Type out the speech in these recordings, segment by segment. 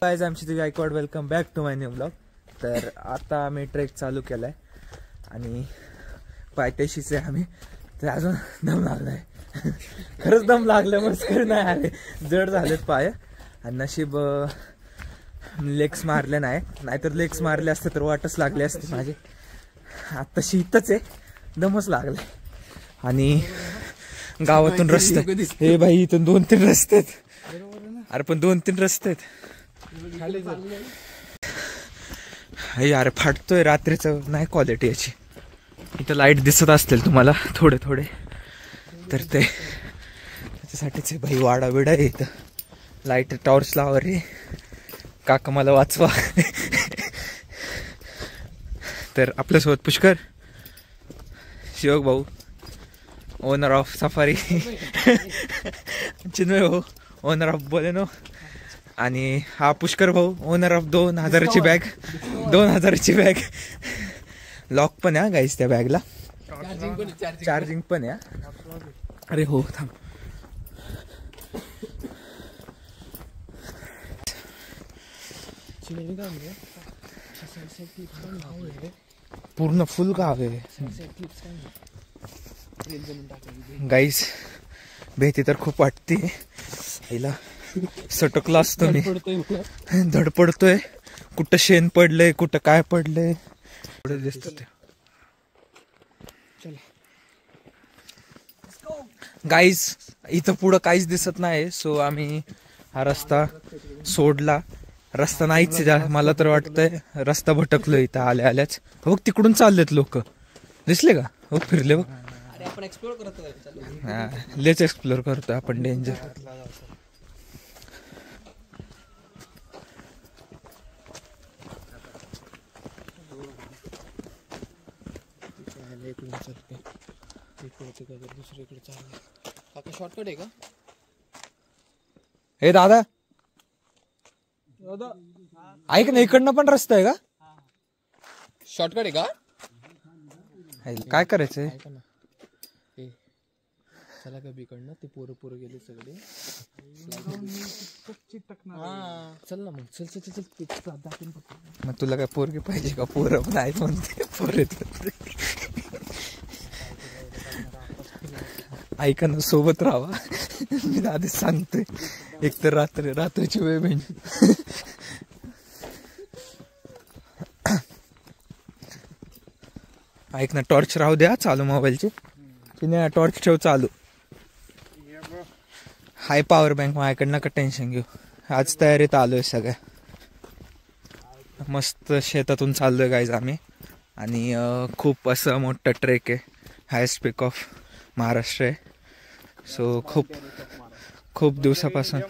Guys, आमची ती Gaikwad. Welcome back to my new blog. तर आता आम्ही ट्रेक चालू केलाय आणि पायथ्याशीच आहे आम्ही. तर अजून दम लागलाय. खरंच दम लागलं, मस्कर नाही आले, जड झालेत पाय. आणि नशीब लेग्स मारले नाही, नाहीतर लेग्स मारले असते तर वाटच लागले असते माझे. आत्ताशी इथंच आहे, दमच लागलाय. आणि गावातून रस्ते, हे भाई इथून 2-3 रस्ते आहेत. अरे पण 2-3 रस्ते आहेत. अरे फाटतोय रात्रीचं, नाही क्वालिटी याची. इथं लाईट दिसत असतील तुम्हाला थोडे थोडे, तर ते त्याच्यासाठीच भाई वाडा बिडा आहे इथं. लाईट टॉर्च लावा रे काका, मला वाचवा. तर आपल्यासोबत पुष्कर, शिवक भाऊ ओनर ऑफ सफारी, चिन्मय भाऊ ओनर ऑफ बोलेनो, आणि हा पुष्कर भाऊ ओनर ऑफ 2000ची बॅग. 2000ची बॅग. लॉक पण आहे गाईस त्या बॅगला, चार्जिंग पण आहे. अरे हो थांब. पूर्ण फुल गाव आहे गाईस. भीती तर खूप वाटते. हिला सटकला असतो मी, धडपडतोय. कुठं शेण पडलंय, कुठं काय पडलंय, पुढे दिसत ते गाईज. इथं पुढं काहीच दिसत नाही, सो आम्ही हा रस्ता सोडला. रस्ता नाहीच मला तर वाटतंय, रस्ता भटकलो इथं आल्या आल्याच. हो तिकडून चाललेत लोक, दिसले का? हो फिरले बघ. लेच एक्सप्लोर करतोय आपण. डेंजर. शॉर्टकट आहे का? हे दादा ऐक ना, इकडनं पण रस्ता आहे का? शॉर्टकट आहे का? काय करायचंय? चला का बिकडनं ते पोरं गेले सगळे. चल ना मग, चल चल चल चल. मग तुला काय पोरगी पाहिजे का? पोरं पण आहेत म्हणते, पोर ऐका ना, सोबत राहा. मी आधीच सांगतोय, एक तर रात्रीची वेळ म्हणजे. ऐक ना, टॉर्च राहू द्या चालू मोबाईलची. की नाही, टॉर्च ठेव चालू. हाय पॉवर बँक माझ्याकडं, नका टेन्शन घेऊ. आज तयारीत आलोय सगळ्या. मस्त शेतातून चाललोय गाईज आम्ही. आणि खूप असं मोठं ट्रेक आहे, हायस्ट पीक ऑफ महाराष्ट्र आहे. सो खूप दिवसापासून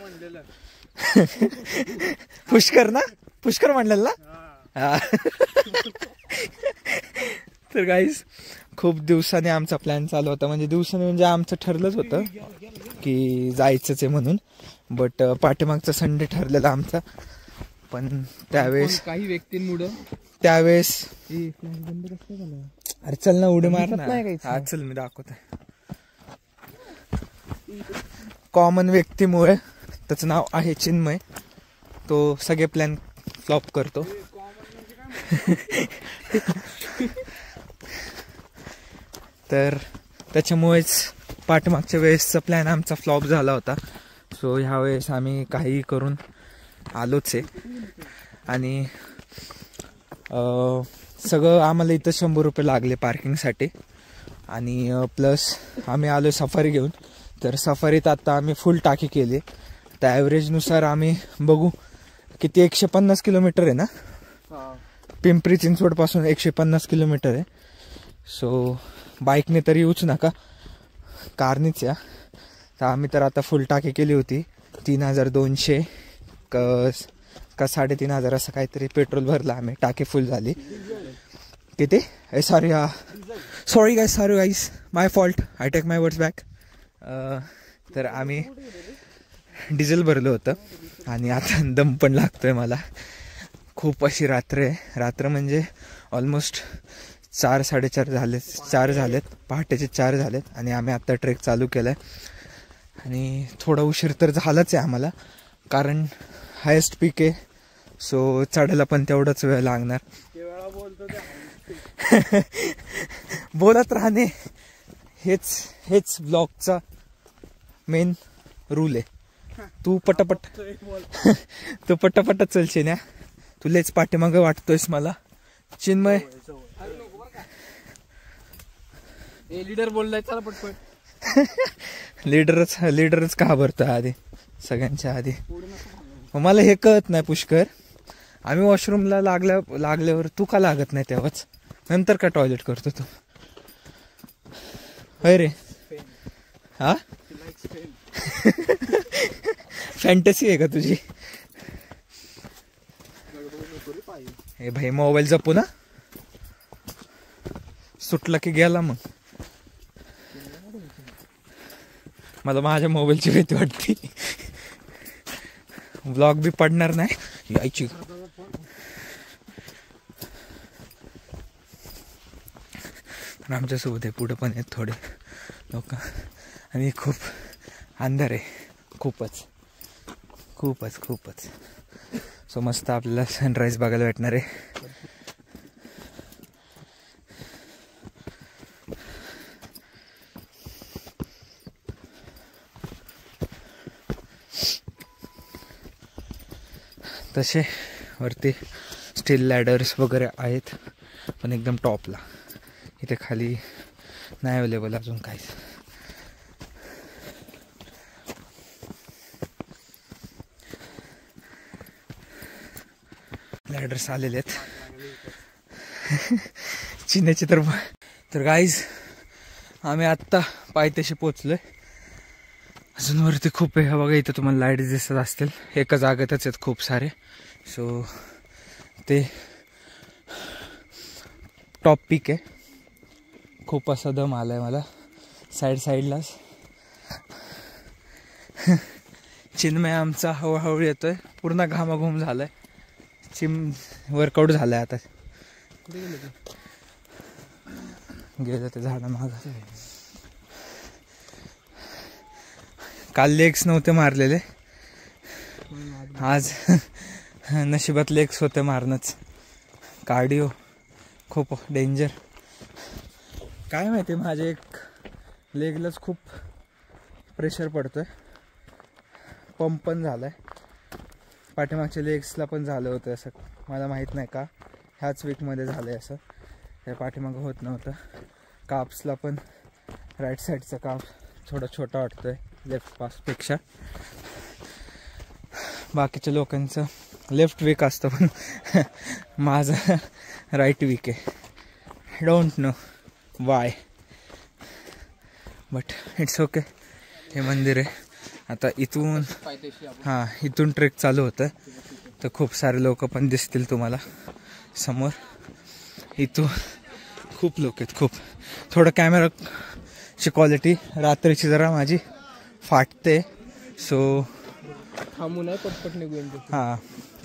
पुष्कर ना, पुष्कर म्हणलेलं ना. तर गाईज खूप दिवसाने आमचा प्लॅन चालू होता. म्हणजे दिवसाने म्हणजे आमचं ठरलंच होतं की जायचंच आहे म्हणून. बट पाठीमागचा संडे ठरलेला आमचा. पण त्यावेळेस काही व्यक्तींमुळे अरे चल ना, उडी मार ना. हा चल, मी दाखवतो. कॉमन व्यक्तीमुळे, त्याचं नाव आहे चिन्मय, तो सगळे प्लॅन फ्लॉप करतो. तर त्याच्यामुळेच पाठमागच्या वेळेसचा प्लॅन आमचा फ्लॉप झाला होता. सो ह्या वेळेस आम्ही काही करून आलोच आहे. आणि सगळं आम्हाला इथं 100 रुपये लागले पार्किंगसाठी. आणि प्लस आम्ही आलो सफारी घेऊन. तर सफारीत आता आम्ही फुल टाकी केली. तर ॲव्हरेजनुसार आम्ही बघू किती, 150 किलोमीटर आहे ना. पिंपरी चिंचवडपासून 150 किलोमीटर आहे. सो बाईकने तर येऊच नका, कारनीच या. तर आम्ही तर आता फुल टाकी केली होती. 3200 का 3500 असं काहीतरी पेट्रोल भरलं आम्ही. टाकी फुल झाली. किती? Sorry guys, my fault, I take my words back. तर आम्ही डिझेल भरलं होतं. आणि आता दम पण लागतोय मला. खूप अशी रात्र आहे. रात्र म्हणजे ऑलमोस्ट 4-4:30 झालेत. पहाटेचे 4 झालेत. आणि आम्ही आता ट्रेक चालू केलाय. आणि थोडा उशीर तर झालाच आहे आम्हाला, कारण हायेस्ट पीक आहे सो चढायला पण तेवढाच वेळ लागणार. बोलत राहणे हेच ब्लॉगचा मेन रूल आहे. तू पटापट चलशील ना. तुलेच पाठीमागं वाटतोयस मला. चिन्मय लीडर बोललाय, चला पटपट. लीडरच का भरतो आधी सगळ्यांच्या आधी. मला हे कळत नाही पुष्कर, आम्ही वॉशरूमला लागल्यावर तू का लागत नाही तेव्हाच, नंतर का टॉयलेट करतो तू. होय रे. हा फॅन्टसी आहे का तुझी. हे भाई मोबाईल जपू ना, सुटला की गेला. मग मला माझ्या मोबाईलची भीती वाटते. व्लॉग बी पडणार नाही यायची. आमच्यासोबत आहे पुढे पण आहेत थोडे लोक आणि खूप अंधार आहे. खूपच सो मस्त आपल्याला सनराईज बघायला भेटणार आहे. तसे वरती स्टील लॅडर्स वगैरे आहेत पण एकदम टॉपला. इथे खाली नाही अवेलेबल अजून काहीच. लॅडर्स आलेले आहेत चिन्याची तर गाईज आम्ही आत्ता पायथ्याशी पोचलोय. अजून वरती खूप आहे बघा. इथं तुम्हाला लाईट दिसत असतील. एका जागेतच आहेत खूप सारे. सो ते टॉप पीक आहे. खूप असा दम आलाय मला साईडलाच. चिन्मय आमचा हळूहळू येतोय. पूर्ण घामाघूम झालाय. वर्कआउट झालाय आता. गेलं ते झाडा माग. काल लेग्स नव्हते मारलेले, आज नशिबात लेग्स होते मारणंच. कार्डिओ खूप डेंजर. काय माहिती माझ्या एक लेगलाच खूप प्रेशर पडतोय. पंप पण झालाय. पाठीमागच्या लेग्सला पण झालं होतं असं. मला माहीत नाही का ह्याच वीकमध्ये झालंय असं. त्या पाठीमागं होत नव्हतं. काप्सला पण राईट साईडचा काप थोडा छोटा वाटतोय लेफ्ट पासपेक्षा. बाकीच्या लोकांचं लेफ्ट वीक असतं पण माझं राईट वीक आहे. Don't know Y but it's okay. हे मंदिर आहे. आता इथून इथून ट्रेक चालू होतं तर खूप सारे लोक पण दिसतील तुम्हाला समोर. इथून खूप लोक आहेत. खूप थोडं कॅमेराची क्वालिटी रात्रीची जरा माझी फाटते. सो थांबून पटपट निघून. हां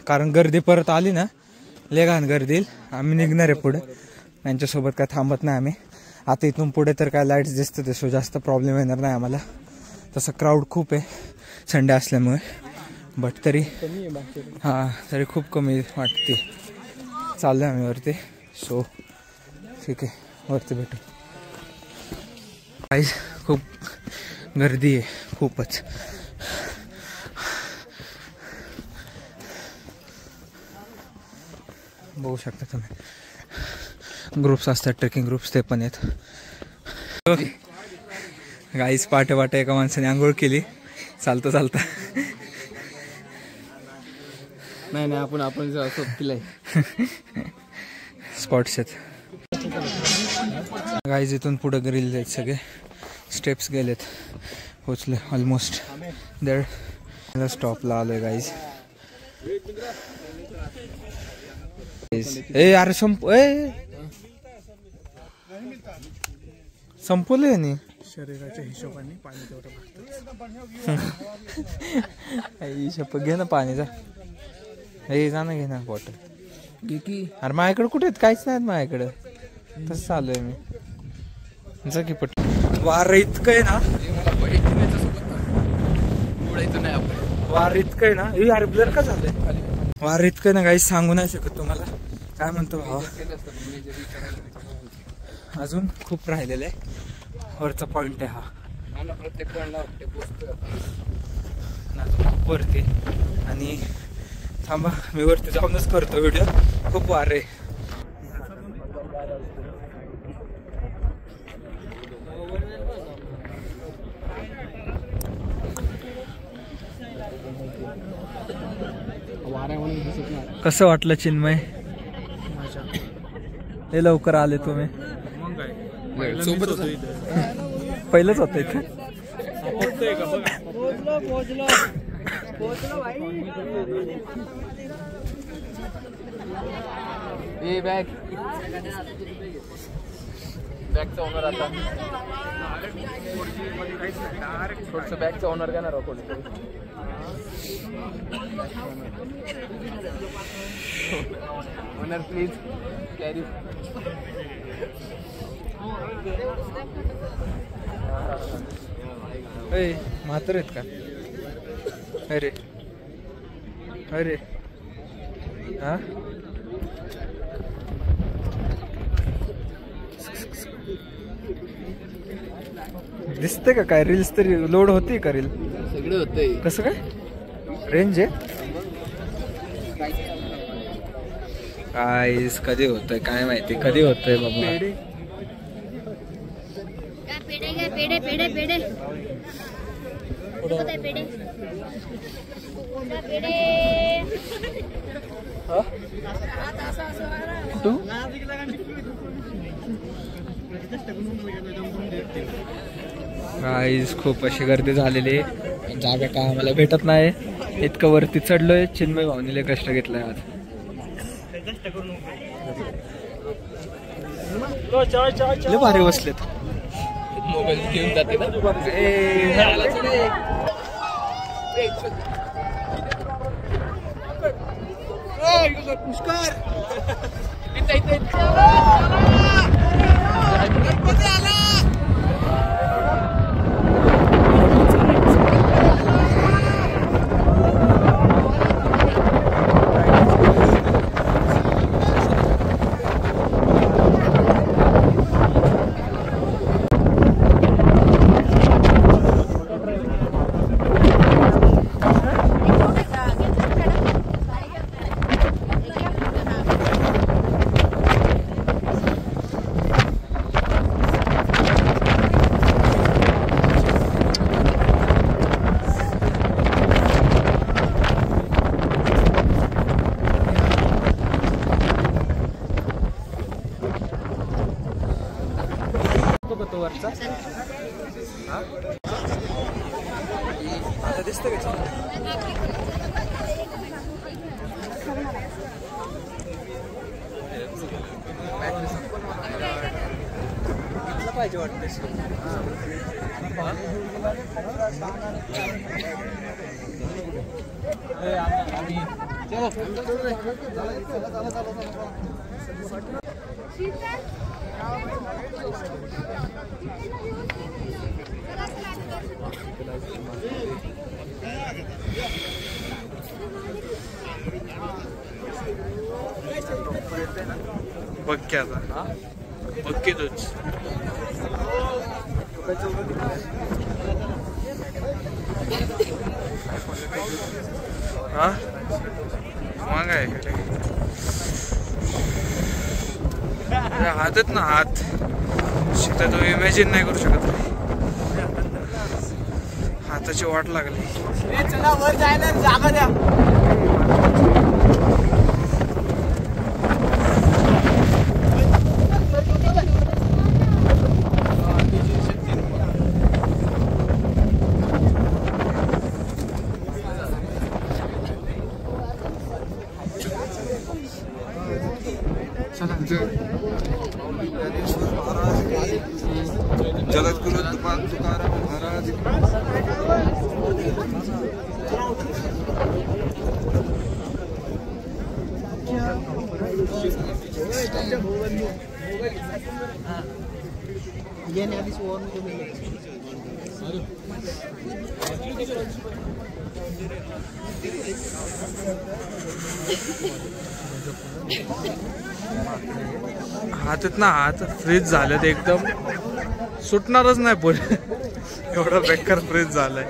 कारण गर्दी परत आली ना लय घाण गर्दी. आम्ही निघणार आहे पुढे. त्यांच्यासोबत काय थांबत नाही आम्ही. आता इथून पुढे तर काय लाईट्स दिसतं ते. सो जास्त प्रॉब्लेम येणार नाही आम्हाला. तसं क्राऊड खूप आहे संडे असल्यामुळे. बट तरी तरी खूप कमी वाटते. चाललो आम्ही वरती. सो ठीक आहे वरती भेटू. गाईज खूप गर्दी आहे खूपच. बघू शकता तुम्ही. ग्रुप्स असतात ट्रेकिंग ग्रुप्स ते पण आहेत. गाईज पाटे एका माणसाने आंघोळ केली चालता. नाही आपण केलंय. स्पॉट्स आहेत गाईज. इथून पुढे ग्रिल आहेत सगळे. स्टेप्स गेलेत. पोचले ऑलमोस्ट देड. स्टॉपला आलोय गाईज. अरे संपवलंय नाही. शरीराच्या हिशोबाने पाणी तेवढं हिशोब घे ना पाणीचा. हे जा ना घे ना बॉटल घे की. अरे माझ्याकडे कुठे आहेत काहीच नाहीत माझ्याकडे. तसं चालू आहे मी. जा की पट. वार इतकं आहे ना. वार इतकं आहे ना. अरे ब्लर का झालंय. वार इतकं ना काही सांगू नाही शकत तुम्हाला. काय म्हणतो भावा, अजून खूप राहिलेलं आहे. वरचा पॉइंट आहे हा, प्रत्येक पॉइंटला खूप वरती. आणि थांबा मी वरती जाऊनच करतो व्हिडिओ, खूप वार आहे. कसं वाटलं चिन्मय? हे लवकर आले तुम्ही? पहिलंच होतं इथे. बॅगचा ओनर आता थोडस बॅगचा ओनर का ना ओनर प्लीज कॅरी. म्हातारे आहेत का? अरे अरे हा, दिसते का काय? रील्स तरी लोड होती का? रील सगळं होतंय. कसं काय? रेंज आहे काय? कधी होतंय काय माहिती, कधी होतंय बाबा. पेढे पेढे पेढे पेढे पेढे गाईज खूप अशी गर्दी झालेली आहे. जागा का आम्हाला भेटत नाही, इतकं वरती चढलोय. चिन्मय भावनीले कष्ट घेतलंय आज. लय भारी बसलेत. मोबाईल घेऊन जाते ना. वरचा आता दिसतं का? पाहिजे वाटतं. बघ आता बघ तूच हा मग आहे हातच ना हात शिकता तो इमॅजिन नाही करू शकत. हाताची वाट लागली. चला वर जायला जागा द्या. जगद्गुरु तुकाराम महाराज आधी हातात ना हात फ्रीज झालं ते एकदम सुटणारच नाही पुढे एवढा बेकार फ्रीज झालाय.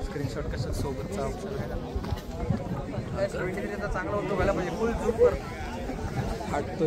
स्क्रीनशॉट कसं सोबतचा ऑप्शन आहे चांगला होतो व्हायला पाहिजे. फुल झूम कर हटतो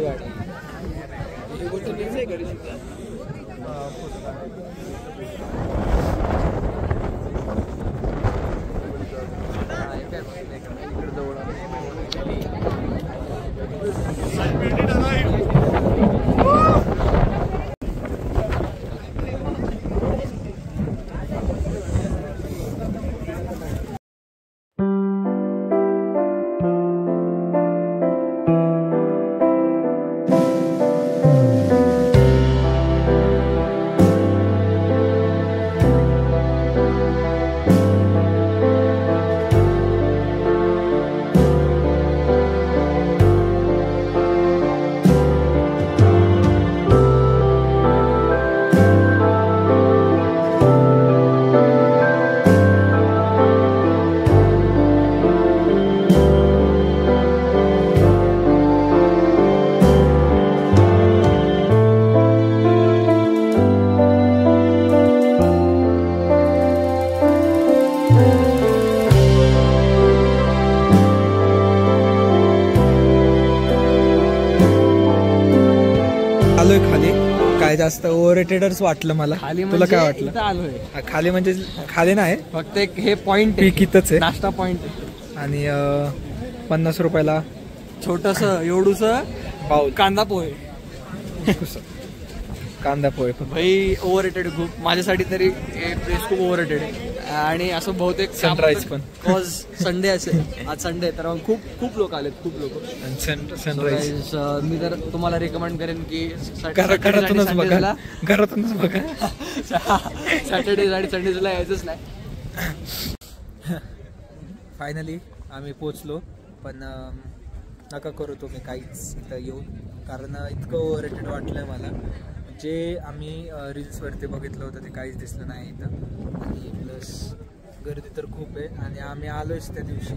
आलोय खाली. काय जास्त ओव्हररेटेडच वाटलं मला. तुला काय वाटलं? आलोय खाली म्हणजे खाली नाही, फक्त एक हे पॉइंट पीक इथंच आहे. नाश्ता पॉइंट आणि 50 रुपयाला छोटस एवढूस पाऊल कांदा पोहे. कांदा पोहे भाई ओव्हररेटेड खूप. माझ्यासाठी तरी हे प्लेस खूप ओव्हररेटेड आहे. आणि असं बहुतेक सनराईज पण कॉज संडे असेल, आज संडे तर खूप खूप लोक आलेत, खूप लोक. सनराईज मी तर तुम्हाला रेकमेंड करेन की घरातूनच बघा, घरातूनच बघा. सॅटर्डे आणि संडेला यायचंच नाही. फायनली आम्ही पोचलो. पण नका करू तुम्ही काहीच इथं येऊन, कारण इतकं ओव्हररेटेड वाटलं मला. जे आम्ही रील्सवरती बघितलं होतं ते काहीच दिसलं नाही इथं. आणि प्लस गर्दी तर खूप आहे. आणि आम्ही आलोयच त्या दिवशी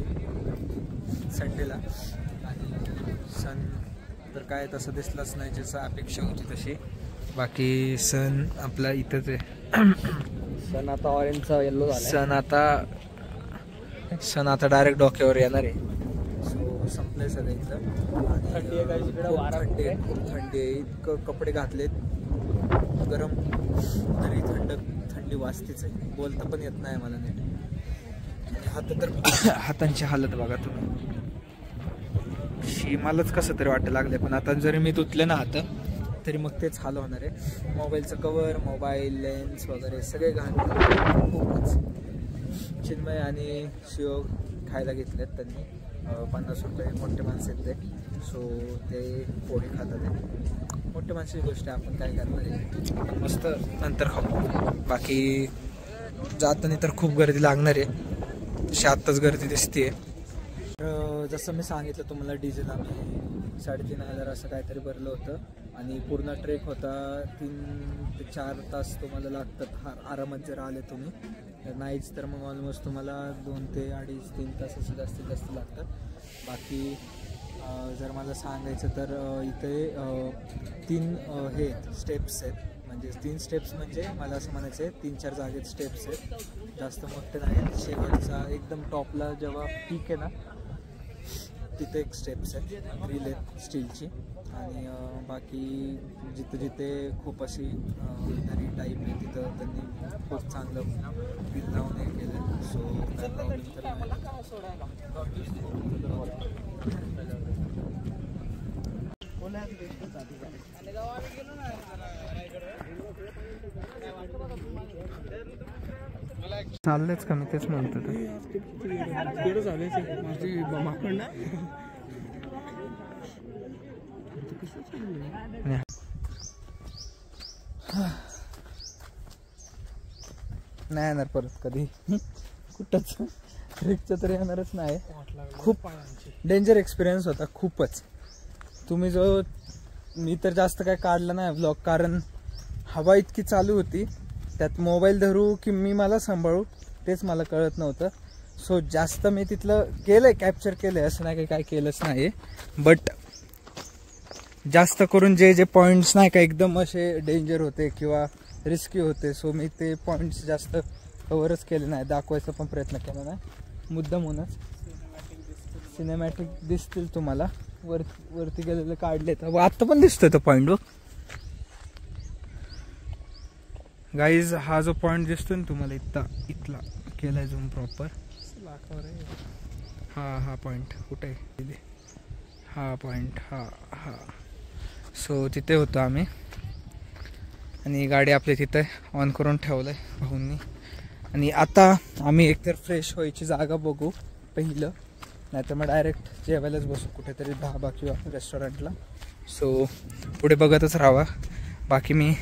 संडेला, आणि सण तर काय तसं दिसलंच नाही जसं अपेक्षा होती तशी. बाकी सण आपला इथंच आहे. सण आता ऑरेंजचा येल्लो झाला. सण आता डायरेक्ट डोक्यावर येणार आहे. सो संपलंय सगळं इथं. आणि थंडी आहे, काही इकडे वारा थंडी आहे. इतकं कपडे घातलेत गरम तरी थंडी वाजतेच आहे. बोलता पण येत नाही मला नीट. हात तर हातांची हालत बघा तुम्ही. मलाच कसं तरी वाटायला लागले. पण आता जरी मी धुतले ना हात तरी मग तेच हाल होणार आहे. मोबाईलचं कवर, मोबाईल लेन्स वगैरे सगळे घाण खूपच. चिन्मय आणि शिव खायला घेतलेत त्यांनी. 50 रुपये मोठे माणसं आहेत ते. सो ते पोहे खातात. मोठे माणसाची गोष्ट आहे, आपण काय करणार आहे. मस्त नंतर खाऊ. बाकी जाताना तर खूप गर्दी लागणार आहे. तशी आत्ताच गर्दी दिसते. तर जसं मी सांगितलं तुम्हाला, डिझेल आम्ही 3,500 असं काहीतरी भरलं होतं. आणि पूर्ण ट्रेक होता 3 ते 4 तास तुम्हाला लागतात आरामात जर आले तुम्ही. नाहीच तर मग ऑलमोस्ट तुम्हाला 2 ते 2.5-3 तास असं जास्तीत जास्त लागतात. बाकी जर मला सांगायचं तर इथे 3 हे स्टेप्स आहेत. म्हणजे 3 स्टेप्स म्हणजे मला असं म्हणायचं आहे 3-4 जागेत स्टेप्स आहेत. जास्त मोठे नाहीत. शेवटचा एकदम टॉपला जेव्हा पीक आहे ना तिथे एक स्टेप्स आहेत, ग्रिल आहेत स्टीलची. आणि बाकी जिथे जिथे खूप अशी दरी टाईप आहे तिथं त्यांनी खूप चांगलं ग्रिल लावून हे केलं. सो काय प्रॉब्लेम तर चाललेच का? मी तेच म्हणतो नाही येणार परत कधी कुठंच ट्रेकचं तर येणारच नाही. खूप डेंजर एक्सपिरियन्स होता खूपच. तुम्ही जो मी तर जास्त काय काढला नाही व्लॉग, कारण हवा इतकी चालू होती, त्यात मोबाईल धरू की मी मला सांभाळू तेच मला कळत नव्हतं. सो जास्त मी तिथलं केलंय, कॅप्चर केलंय, असं नाही काही काय केलंच नाही. बट जास्त करून जे जे पॉईंट्स नाही का एकदम असे डेंजर होते किंवा रिस्की होते, सो मी ते पॉईंट्स जास्त कव्हरच केले नाही, दाखवायचा पण प्रयत्न केला नाही मुद्दाम होऊनच. सिनेमॅटिक दिसतील तुम्हाला, वरती गेलेले काढले तर आत्ता पण दिसतोय तो पॉईंट बघ गाईज. हा जो पॉईंट दिसतोय ना तुम्हाला इथला केलाय झूम प्रॉपर. हा पॉईंट कुठे आहे? हा पॉईंट हा. सो तिथे होतो आम्ही आणि गाडी आपली तिथे ऑन करून ठेवलंय भाऊंनी. आणि आता आम्ही एकतर फ्रेश व्हायची जागा बघू पहिलं, नाहीतर मग डायरेक्ट जेवायलाच बसू कुठेतरी धाबा किंवा रेस्टॉरंटला. सो पुढे बघतच राहावा, बाकी मी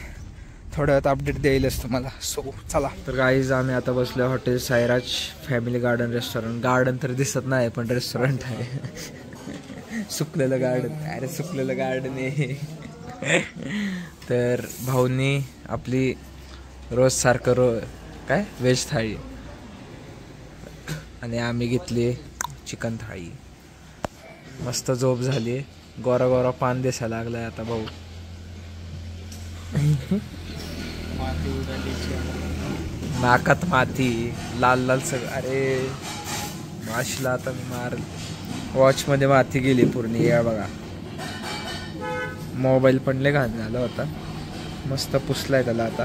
थोड्या वेळात अपडेट देईलच तुम्हाला. सो चला. तर गाईज आम्ही आता बसलो hotel Sairaj family garden restaurant. Garden तर दिसत नाही पण रेस्टॉरंट आहे. सुकलेलं गार्डन, अरे सुकलेलं गार्डन आहे. तर भाऊंनी आपली रोज सारखं काय व्हेज थाळी आणि आम्ही घेतली चिकन थाळी. मस्त झोप झाली, गोरा गोरा पान दिसायला लागलाय आता भाऊ. नाकात माती, लाल लाल सगळं. अरे माशीला आता मी मार. वॉच मध्ये माती गेली पूर्ण. या बघा, मोबाईल पण लय घाण झाला होता, मस्त पुसलाय त्याला आता.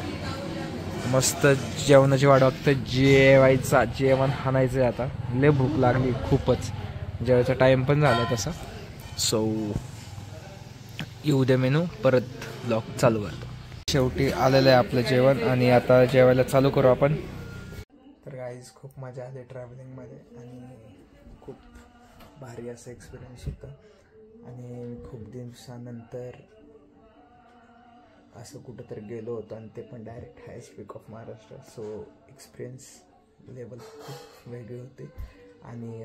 मस्त जेवणाची वाट बघतं, जेवायचा जेवण हाणायचंय आता. लय भूक लागली खूपच, जेवायचा टाइम पण झाला तसा. सो येऊ दे मेनू, परत ब्लॉग चालू करतो. शेवटी आलेलं आहे आपलं जेवण आणि आता जेवायला चालू करू आपण. तर गाईज खूप मजा आली ट्रॅव्हलिंगमध्ये आणि खूप भारी असं एक्सपिरियन्स होतं. आणि खूप दिवसानंतर असं कुठंतरी गेलो होतो आणि ते पण direct highest peak of Maharashtra. So experience level खूप वेगळी होते आणि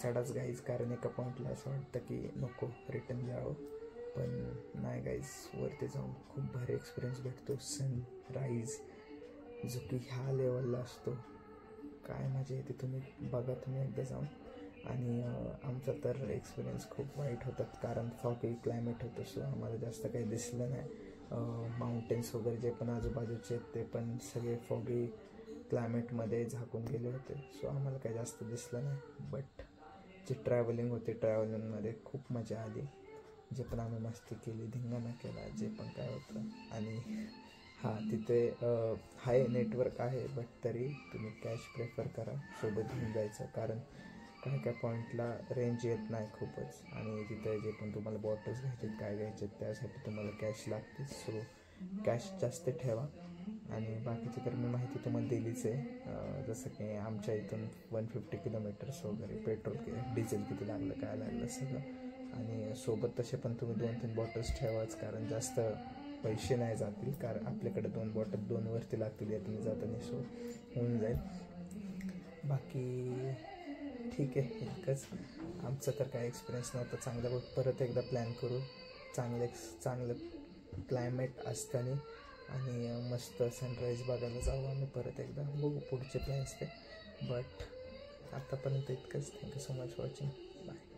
चढाच गाईज, कारण एका पॉईंटला असं वाटतं की नको रिटर्न जावं, पण नाही गाईज, वरती जाऊन खूप भारी एक्सपिरियन्स भेटतो. सनराईज जो की ह्या लेवलला असतो, काय मजा येते. तुम्ही बघा तुम्ही एकदा जाऊन. आणि आमचा तर एक्सपिरियन्स खूप वाईट होतात, कारण फॉगी क्लायमेट होतं. सो आम्हाला जास्त काही दिसलं नाही. माउंटेन्स वगैरे जे पण आजूबाजूचे आहेत ते पण सगळे फॉगी क्लायमेटमध्ये झाकून गेले होते. सो आम्हाला काही जास्त दिसलं नाही. बट जे ट्रॅव्हलिंग होते, ट्रॅव्हलिंगमध्ये खूप मजा आली. जे पण आम्ही मस्ती केली, धिंगाणा केला, जे पण काय होतं. आणि हां, तिथे आहे नेटवर्क आहे, बट तरी तुम्ही कॅश प्रेफर करा, सोबत घेऊन जायचं, कारण काय पॉईंटला रेंज येत नाही खूपच. आणि तिथे जे पण तुम्हाला बॉटल्स घ्यायचे काय घ्यायचे त्यासाठी तुम्हाला कॅश लागते. सो कॅश जास्त ठेवा. आणि बाकीची तर मी माहिती तुम्हाला दिलीच आहे, जसं की आमच्या इथून 150 किलोमीटर्स वगैरे, पेट्रोल डिझेल किती लागलं काय लागलं सगळं. आणि सोबत तसे पण तुम्ही 2-3 बॉटल्स ठेवाच, कारण जास्त पैसे नाही जातील, कारण आपल्याकडे 2 बॉटल 2 वरती लागतील येताना जाताना. सो होऊन जाईल. बाकी ठीक आहे, इतकंच. आमचं तर काय एक्सपिरियन्स नव्हता चांगला, बघ परत एकदा प्लॅन करू. चांगलं क्लायमेट असताना आणि मस्त सनराईज बघायला जाऊ आम्ही परत एकदा. बघू पुढचे प्लॅन्स ते. बट आतापर्यंत इतकंच. Thank you so much watching. Bye.